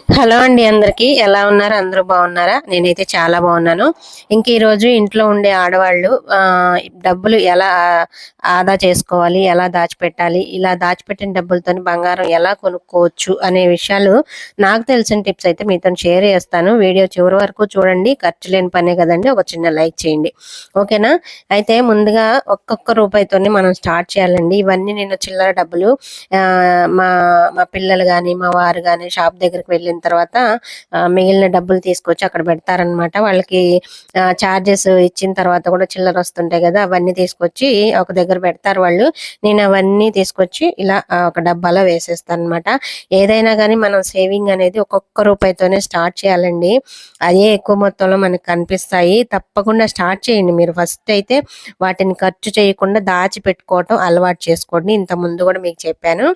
Hello అండి, అందరికి ఎలా ఉన్నారు? అందరూ బాగున్నారా? నేనైతే చాలా బాగున్నాను. ఇంక ఈరోజు ఇంట్లో ఉండే ఆడవాళ్ళు డబ్బులు ఎలా ఆదా చేసుకోవాలి, ఎలా దాచిపెట్టాలి, ఇలా దాచిపెట్టిన డబ్బులతోని బంగారం ఎలా కొనుక్కోవచ్చు అనే విషయాలు నాకు తెలిసిన టిప్స్ అయితే మీతో షేర్ చేస్తాను. వీడియో చివరి వరకు చూడండి. ఖర్చు లేని పనే కదండి. ఒక చిన్న లైక్ చేయండి, ఓకేనా? అయితే ముందుగా ఒక్కొక్క రూపాయితోని మనం స్టార్ట్ చేయాలండి. ఇవన్నీ నేను చిల్లర డబ్బులు మా మా పిల్లలు కానీ మా వారు కానీ షాప్ దగ్గరికి వెళ్ళిన తర్వాత మిగిలిన డబ్బులు తీసుకొచ్చి అక్కడ పెడతారనమాట. వాళ్ళకి చార్జెస్ ఇచ్చిన తర్వాత కూడా చిల్లర వస్తుంటాయి కదా, అవన్నీ తీసుకొచ్చి ఒక దగ్గర పెడతారు వాళ్ళు. నేను అవన్నీ తీసుకొచ్చి ఇలా ఒక డబ్బాలో వేసేస్తాను అనమాట. ఏదైనా కానీ మనం సేవింగ్ అనేది ఒక్కొక్క రూపాయితోనే స్టార్ట్ చేయాలండి. అదే ఎక్కువ మొత్తంలో మనకు కనిపిస్తాయి. తప్పకుండా స్టార్ట్ చేయండి. మీరు ఫస్ట్ అయితే వాటిని ఖర్చు చేయకుండా దాచి పెట్టుకోవటం అలవాటు చేసుకోండి. ఇంత ముందు కూడా మీకు చెప్పాను.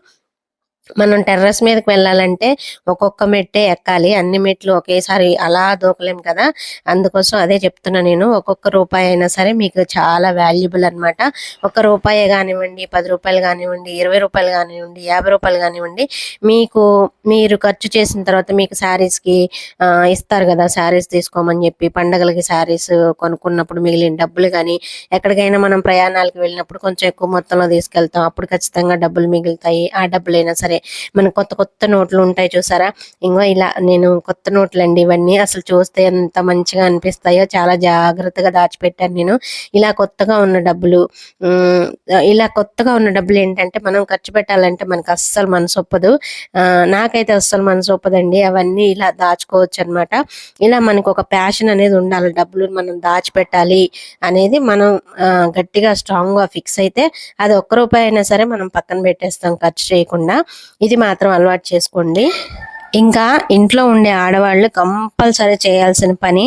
మనం టెర్రస్ మీదకి వెళ్ళాలంటే ఒక్కొక్క మెట్టే ఎక్కాలి. అన్ని మెట్లు ఒకేసారి అలా దూకలేం కదా. అందుకోసం అదే చెప్తున్నా నేను. ఒక్కొక్క రూపాయి అయినా సరే మీకు చాలా వాల్యుబుల్ అనమాట. ఒక్క రూపాయే కానివ్వండి, 10 రూపాయలు కానివ్వండి, 20 రూపాయలు కానివ్వండి, 50 రూపాయలు కానివ్వండి, మీకు మీరు ఖర్చు చేసిన తర్వాత మీకు శారీస్కి ఇస్తారు కదా, శారీస్ తీసుకోమని చెప్పి. పండగలకి శారీస్ కొనుక్కున్నప్పుడు మిగిలిన డబ్బులు కానీ, ఎక్కడికైనా మనం ప్రయాణాలకు వెళ్ళినప్పుడు కొంచెం ఎక్కువ మొత్తంలో తీసుకెళ్తాం, అప్పుడు ఖచ్చితంగా డబ్బులు మిగులుతాయి. ఆ డబ్బులైనా సరే మన కొత్త కొత్త నోట్లు ఉంటాయి చూసారా, ఇంకో ఇలా నేను కొత్త నోట్లు అండి ఇవన్నీ. అసలు చూస్తే ఎంత మంచిగా అనిపిస్తాయో, చాలా జాగ్రత్తగా దాచిపెట్టాను నేను. ఇలా కొత్తగా ఉన్న డబ్బులు ఇలా కొత్తగా ఉన్న డబ్బులు ఏంటంటే మనం ఖర్చు పెట్టాలంటే మనకు అస్సలు మనసు ఒప్పదు. నాకైతే అస్సలు మనసు ఒప్పదండి. అవన్నీ ఇలా దాచుకోవచ్చు అనమాట. ఇలా మనకు ఒక ప్యాషన్ అనేది ఉండాలి. డబ్బులు మనం దాచిపెట్టాలి అనేది మనం గట్టిగా స్ట్రాంగ్ గా ఫిక్స్ అయితే అది ఒక్క రూపాయి అయినా సరే మనం పక్కన పెట్టేస్తాం ఖర్చు చేయకుండా. ఇది మాత్రం అలవాటు చేసుకోండి. ఇంకా ఇంట్లో ఉండే ఆడవాళ్ళు కంపల్సరీ చేయాల్సిన పని,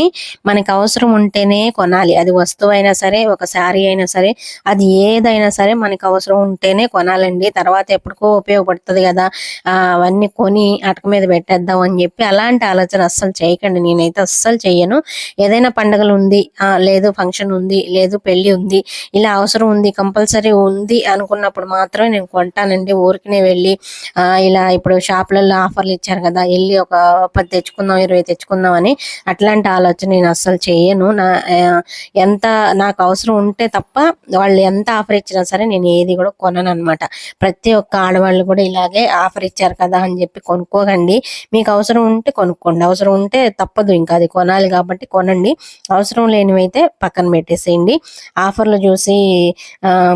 మనకు అవసరం ఉంటేనే కొనాలి. అది వస్తువు అయినా సరే, ఒక శారీ అయినా సరే, అది ఏదైనా సరే మనకు అవసరం ఉంటేనే కొనాలండి. తర్వాత ఎప్పటికో ఉపయోగపడుతుంది కదా, అవన్నీ కొని అటక మీద పెట్టేద్దాం అని చెప్పి అలాంటి ఆలోచన అస్సలు చేయకండి. నేనైతే అస్సలు చెయ్యను. ఏదైనా పండగలు ఉంది, లేదు ఫంక్షన్ ఉంది, లేదు పెళ్లి ఉంది, ఇలా అవసరం ఉంది, కంపల్సరీ ఉంది అనుకున్నప్పుడు మాత్రమే నేను కొంటానండి. ఊరికినే వెళ్ళి ఇలా ఇప్పుడు షాపులలో ఆఫర్లు ఇచ్చారు కదా, వెళ్ళి ఒక 10 తెచ్చుకుందాం, 20 తెచ్చుకుందాం అని అట్లాంటి ఆలోచన నేను అస్సలు చేయను. ఎంత నాకు అవసరం ఉంటే తప్ప వాళ్ళు ఎంత ఆఫర్ ఇచ్చినా సరే నేను ఏది కూడా కొనను అనమాట. ప్రతి ఒక్క ఆడవాళ్ళు కూడా ఇలాగే ఆఫర్ ఇచ్చారు కదా అని చెప్పి కొనుక్కోకండి. మీకు అవసరం ఉంటే కొనుక్కోండి, అవసరం ఉంటే తప్పదు, ఇంకా అది కొనాలి కాబట్టి కొనండి. అవసరం లేనివైతే పక్కన పెట్టేసేయండి. ఆఫర్లు చూసి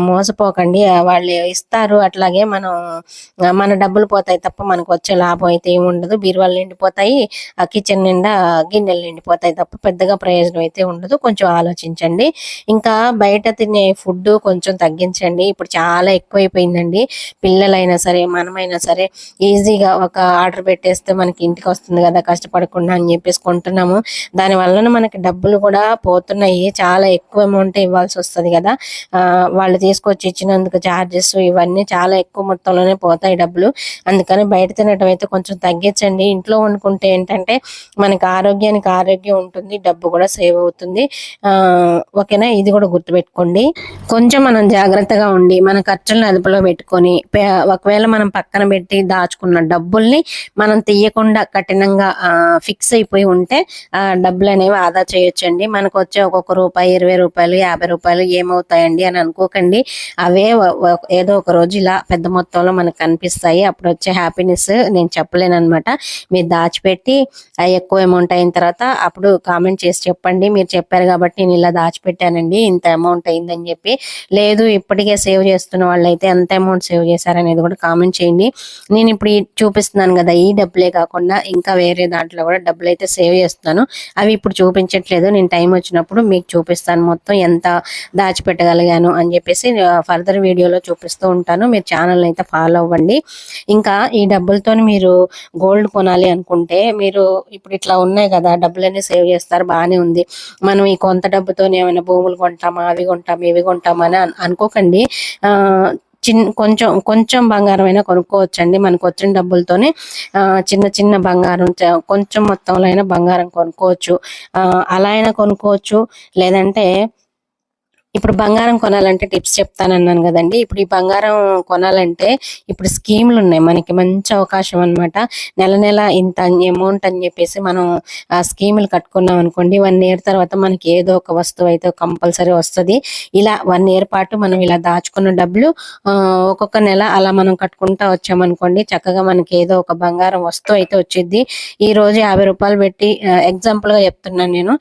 మోసపోకండి. వాళ్ళు ఇస్తారు, అట్లాగే మన డబ్బులు పోతాయి తప్ప మనకు వచ్చే లాభం అయితే ఏమి ఉండదు. బీరువాళ్ళు నిండిపోతాయి, ఆ కిచెన్ నిండా గిన్నెలు నిండిపోతాయి తప్ప పెద్దగా ప్రయోజనం అయితే ఉండదు. కొంచెం ఆలోచించండి. ఇంకా బయట తినే ఫుడ్ కొంచెం తగ్గించండి. ఇప్పుడు చాలా ఎక్కువైపోయిందండి. పిల్లలైనా సరే, మనమైనా సరే ఈజీగా ఒక ఆర్డర్ పెట్టేస్తే మనకి ఇంటికి వస్తుంది కదా, కష్టపడకుండా అని చెప్పేసి కొంటున్నాము. దాని వలన మనకి డబ్బులు కూడా పోతున్నాయి. చాలా ఎక్కువ అమౌంట్ ఇవ్వాల్సి వస్తుంది కదా, వాళ్ళు తీసుకొచ్చి ఇచ్చినందుకు ఛార్జెస్ ఇవన్నీ చాలా ఎక్కువ మొత్తంలోనే పోతాయి డబ్బులు. అందుకని బయట తినటం అయితే కొంచెం తగ్గించండి. ఇంట్లో వండుకుంటే ఏంటంటే మనకి ఆరోగ్యానికి ఆరోగ్యం ఉంటుంది, డబ్బు కూడా సేవ్ అవుతుంది. ఓకేనా, ఇది కూడా గుర్తుపెట్టుకోండి. కొంచెం మనం జాగ్రత్తగా ఉండి మన ఖర్చులను అదుపులో పెట్టుకొని, ఒకవేళ మనం పక్కన పెట్టి దాచుకున్న డబ్బుల్ని మనం తీయకుండా కఠినంగా ఫిక్స్ అయిపోయి ఉంటే డబ్బులు అనేవి ఆదా చేయొచ్చండి. మనకు వచ్చే ఒక్కొక్క రూపాయి, 20 రూపాయలు, 50 రూపాయలు ఏమవుతాయండి అని అనుకోకండి. అవే ఏదో ఒక రోజు ఇలా పెద్ద మొత్తంలో మనకు కనిపిస్తాయి. అప్పుడు వచ్చే హ్యాపీనెస్ నేను చెప్పలేను అనమాట. మీరు దాచిపెట్టి ఎక్కువ అమౌంట్ అయిన తర్వాత అప్పుడు కామెంట్ చేసి చెప్పండి, మీరు చెప్పారు కాబట్టి నేను ఇలా దాచిపెట్టానండి, ఇంత అమౌంట్ అయిందని చెప్పి. లేదు ఇప్పటికే సేవ్ చేస్తున్న వాళ్ళు అయితే ఎంత అమౌంట్ సేవ్ చేశారనేది కూడా కామెంట్ చేయండి. నేను ఇప్పుడు చూపిస్తున్నాను కదా, ఈ డబ్బులే కాకుండా ఇంకా వేరే దాంట్లో కూడా డబ్బులు అయితే సేవ్ చేస్తున్నాను. అవి ఇప్పుడు చూపించట్లేదు, నేను టైం వచ్చినప్పుడు మీకు చూపిస్తాను మొత్తం ఎంత దాచిపెట్టగలిగాను అని చెప్పేసి. ఫర్దర్ వీడియోలో చూపిస్తూ ఉంటాను, మీరు ఛానల్ అయితే ఫాలో అవ్వండి. ఇంకా ఈ డబ్బులతో మీరు గోల్డ్ కొనాలి అనుకుంటే, మీరు ఇప్పుడు ఇట్లా ఉన్నాయి కదా డబ్బులన్నీ సేవ్ చేస్తారు, బాగానే ఉంది. మనం ఈ కొంత డబ్బుతో ఏమైనా భూములు కొంటామా, అవి కొంటామా, ఇవి కొంటామా అని అనుకోకండి. కొంచెం కొంచెం బంగారం అయినా కొనుక్కోవచ్చండి. మనకు వచ్చిన డబ్బులతోనే చిన్న చిన్న బంగారం, కొంచెం మొత్తంలో అయినా బంగారం కొనుక్కోవచ్చు. అలా అయినా కొనుక్కోవచ్చు. లేదంటే ఇప్పుడు బంగారం కొనాలంటే టిప్స్ చెప్తానన్నాను కదండి. ఇప్పుడు ఈ బంగారం కొనాలంటే ఇప్పుడు స్కీములు ఉన్నాయి. మనకి మంచి అవకాశం అన్నమాట. నెల నెల ఇంత అమౌంట్ అని చెప్పేసి మనం ఆ స్కీములు కట్టుకున్నాం అనుకోండి, 1 ఇయర్ తర్వాత మనకి ఏదో ఒక వస్తువు అయితే కంపల్సరీ వస్తది. ఇలా 1 ఇయర్ పాటు మనం ఇలా దాచుకున్న డబ్బులు ఒక్కొక్క నెల అలా మనం కట్టుకుంటా వచ్చామనుకోండి, చక్కగా మనకి ఏదో ఒక బంగారం వస్తువు అయితే వచ్చిద్ది. ఈ రోజు రూ. 50 పెట్టి ఎగ్జాంపుల్ గా చెప్తున్నాను నేను.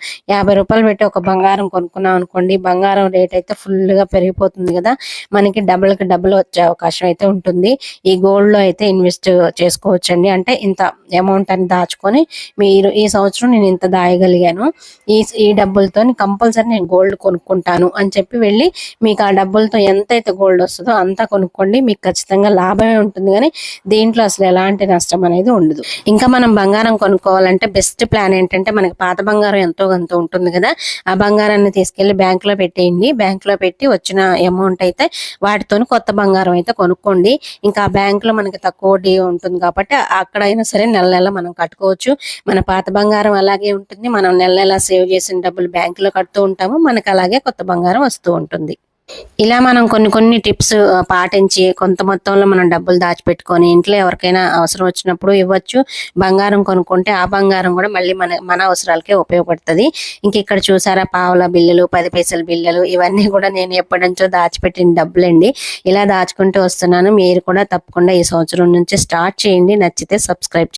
రూ. 50 పెట్టి ఒక బంగారం కొనుక్కున్నాం అనుకోండి, బంగారం రేట్ అయితే ఫుల్ గా పెరిగిపోతుంది కదా, మనకి డబుల్ కి డబుల్ వచ్చే అవకాశం అయితే ఉంటుంది. ఈ గోల్డ్ లో అయితే ఇన్వెస్ట్ చేసుకోవచ్చండి. అంటే ఇంత అమౌంట్ అని దాచుకొని మీరు ఈ సంవత్సరం నేను ఇంత దాయగలిగాను, ఈ ఈ డబ్బులతో కంపల్సరీ నేను గోల్డ్ కొనుక్కుంటాను అని చెప్పి వెళ్ళి మీకు ఆ డబ్బులతో ఎంతైతే గోల్డ్ వస్తుందో అంతా కొనుక్కోండి. మీకు ఖచ్చితంగా లాభమే ఉంటుంది, కానీ దీంట్లో అసలు ఎలాంటి నష్టం అనేది ఉండదు. ఇంకా మనం బంగారం కొనుక్కోవాలంటే బెస్ట్ ప్లాన్ ఏంటంటే, మనకి పాత బంగారం ఎంతో కొంత ఉంటుంది కదా, ఆ బంగారాన్ని తీసుకెళ్లి బ్యాంక్ లో పెట్టేయండి. బ్యాంక్ లో పెట్టి వచ్చిన అమౌంట్ అయితే వాటితో కొత్త బంగారం అయితే కొనుక్కోండి. ఇంకా ఆ బ్యాంక్ లో మనకి తక్కువ వడ్డీ ఉంటుంది కాబట్టి అక్కడైనా సరే నెల నెల మనం కట్టుకోవచ్చు. మన పాత బంగారం అలాగే ఉంటుంది. మనం నెల నెల సేవ్ చేసిన డబ్బులు బ్యాంక్ లో కడుతూ ఉంటాము. మనకి అలాగే కొత్త బంగారం వస్తూ ఉంటుంది. ఇలా మనం కొన్ని టిప్స్ పాటించి కొంత మొత్తంలో మనం డబ్బులు దాచిపెట్టుకొని ఇంట్లో ఎవరికైనా అవసరం వచ్చినప్పుడు ఇవ్వచ్చు. బంగారం కొనుక్కుంటే ఆ బంగారం కూడా మళ్ళీ మన అవసరాలకే ఉపయోగపడుతుంది. ఇంక ఇక్కడ చూసారా, పావలా బిళ్ళలు, 10 పైసల బిళ్ళలు, ఇవన్నీ కూడా నేను ఎప్పటి నుంచో దాచిపెట్టిన డబ్బులండి. ఇలా దాచుకుంటూ వస్తున్నాను. మీరు కూడా తప్పకుండా ఈ సంవత్సరం నుంచి స్టార్ట్ చేయండి. నచ్చితే సబ్స్క్రైబ్